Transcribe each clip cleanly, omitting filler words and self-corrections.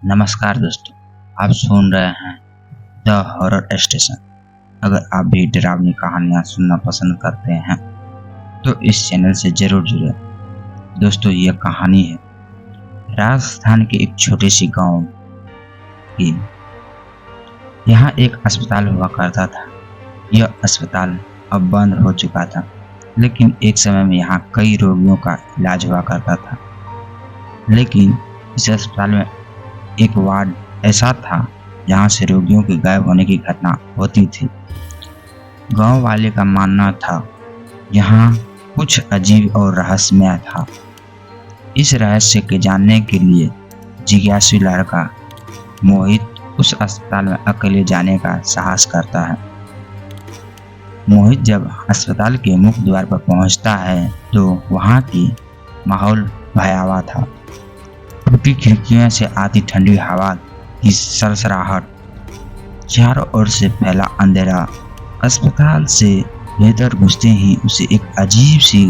नमस्कार दोस्तों, आप सुन रहे हैं द हॉरर स्टेशन। अगर आप भी डरावनी कहानियां सुनना पसंद करते हैं तो इस चैनल से जरूर जुड़ें। दोस्तों, यह कहानी है राजस्थान के एक छोटे सी गांव की। यहाँ एक अस्पताल हुआ करता था। यह अस्पताल अब बंद हो चुका था, लेकिन एक समय में यहाँ कई रोगियों का इलाज हुआ करता था। लेकिन इस अस्पताल में एक वार्ड ऐसा था जहाँ से रोगियों के गायब होने की घटना होती थी। गांव वाले का मानना था यहाँ कुछ अजीब और रहस्यमय था। इस रहस्य के जानने के लिए जिज्ञासु लड़का मोहित उस अस्पताल में अकेले जाने का साहस करता है। मोहित जब अस्पताल के मुख्य द्वार पर पहुंचता है तो वहां की माहौल भयावह था। टूटी खिड़कियों से आती ठंडी हवा की सरसराहट, चारों ओर से फैला अंधेरा। अस्पताल से भीतर घुसते ही उसे एक अजीब सी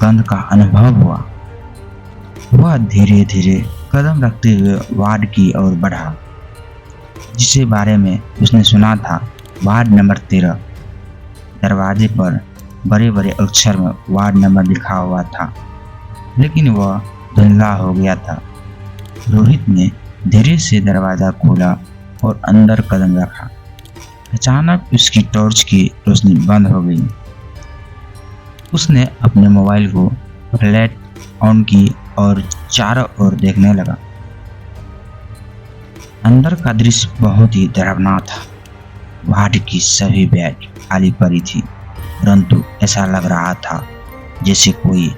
गंध का अनुभव हुआ। वह धीरे धीरे कदम रखते हुए वार्ड की ओर बढ़ा, जिसके बारे में उसने सुना था। Ward number 13। दरवाजे पर बड़े बड़े अक्षर में वार्ड नंबर लिखा हुआ था, लेकिन वह धुंधला हो गया था। रोहित ने धीरे से दरवाजा खोला और अंदर कदम रखा। अचानक उसकी टॉर्च की रोशनी बंद हो गई। उसने अपने मोबाइल को फ्लैश ऑन की और चारों ओर देखने लगा। अंदर का दृश्य बहुत ही डरावना था। वार्ड की सभी बेड खाली पड़ी थी, परंतु ऐसा लग रहा था जैसे कोई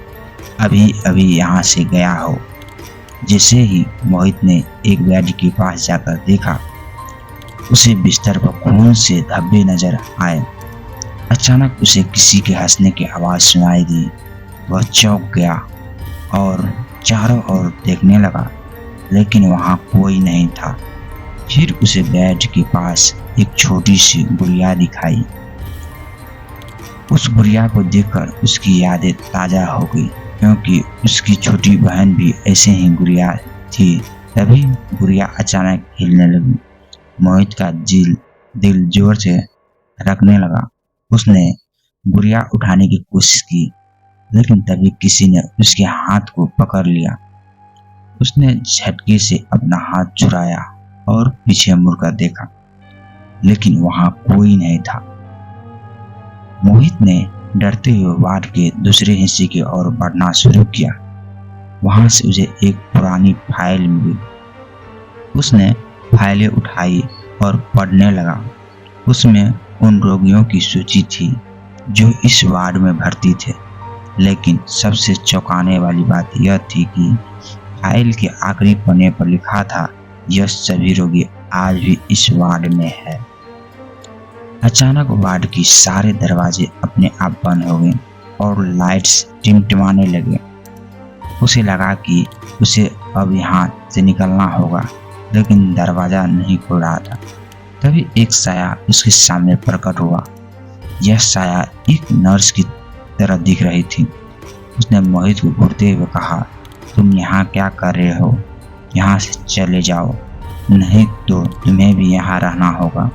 अभी अभी यहाँ से गया हो। जैसे ही मोहित ने एक बेड के पास जाकर देखा, उसे बिस्तर पर खून से धब्बे नजर आए। अचानक उसे किसी के हंसने की आवाज सुनाई दी। वह चौंक गया और चारों ओर देखने लगा, लेकिन वहां कोई नहीं था। फिर उसे बेड के पास एक छोटी सी गुड़िया दिखाई। उस गुड़िया को देखकर उसकी यादें ताजा हो गई, क्योंकि उसकी छोटी बहन भी ऐसे ही गुड़िया थी। तभी गुड़िया अचानक हिलने लगी। मोहित का दिल जोर से धड़कने लगा। उसने गुड़िया उठाने की कोशिश की, लेकिन तभी किसी ने उसके हाथ को पकड़ लिया। उसने झटके से अपना हाथ छुड़ाया और पीछे मुड़कर देखा, लेकिन वहां कोई नहीं था। मोहित ने डरते हुए वार्ड के दूसरे हिस्से की ओर बढ़ना शुरू किया। वहां से उसे एक पुरानी फाइल मिली। उसने फाइलें उठाई और पढ़ने लगा। उसमें उन रोगियों की सूची थी जो इस वार्ड में भर्ती थे, लेकिन सबसे चौंकाने वाली बात यह थी कि फाइल के आखिरी पन्ने पर लिखा था, यह सभी रोगी आज भी इस वार्ड में है। अचानक वार्ड की सारे दरवाजे अपने आप बंद हो गए और लाइट्स टिमटिमाने लगे। उसे लगा कि उसे अब यहाँ से निकलना होगा, लेकिन दरवाजा नहीं खुल रहा था। तभी एक साया उसके सामने प्रकट हुआ। यह साया एक नर्स की तरह दिख रही थी। उसने मोहित को घूरते हुए कहा, तुम यहाँ क्या कर रहे हो? यहाँ से चले जाओ, नहीं तो तुम्हें भी यहाँ रहना होगा।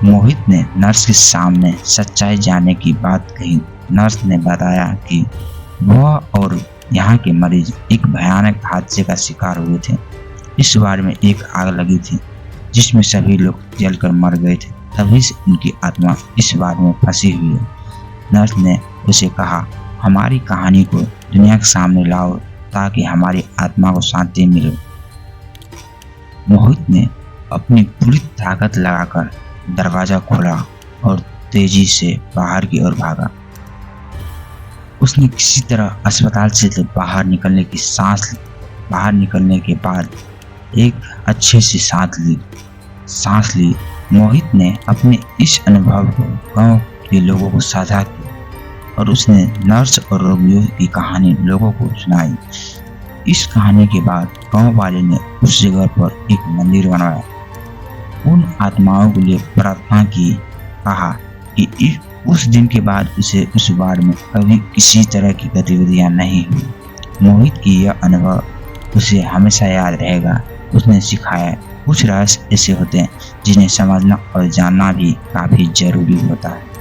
मोहित ने नर्स के सामने सच्चाई जानने की बात कही। नर्स ने बताया कि वह और यहाँ के मरीज एक भयानक हादसे का शिकार हुए थे। इस वार्ड में एक आग लगी थी, जिसमें सभी लोग जलकर मर गए थे। तभी से उनकी आत्मा इस वार्ड में फंसी हुई है। नर्स ने उसे कहा, हमारी कहानी को दुनिया के सामने लाओ ताकि हमारी आत्मा को शांति मिले। मोहित ने अपनी पूरी ताकत लगाकर दरवाजा खोला और तेजी से बाहर की ओर भागा। उसने किसी तरह अस्पताल से बाहर निकलने के बाद एक अच्छी सी सांस ली। मोहित ने अपने इस अनुभव को गांव के लोगों को साझा किया और उसने नर्स और रोगियों की कहानी लोगों को सुनाई। इस कहानी के बाद गांव वाले ने उस जगह पर एक मंदिर बनवाया। उन आत्माओं के लिए प्रार्थना की। कहा कि उस दिन के बाद उसे उस वार्ड में कभी किसी तरह की गतिविधियां नहीं हुई। मोहित की यह अनुभव उसे हमेशा याद रहेगा। उसने सिखाया कुछ रहस्य ऐसे होते हैं जिन्हें समझना और जानना भी काफी जरूरी होता है।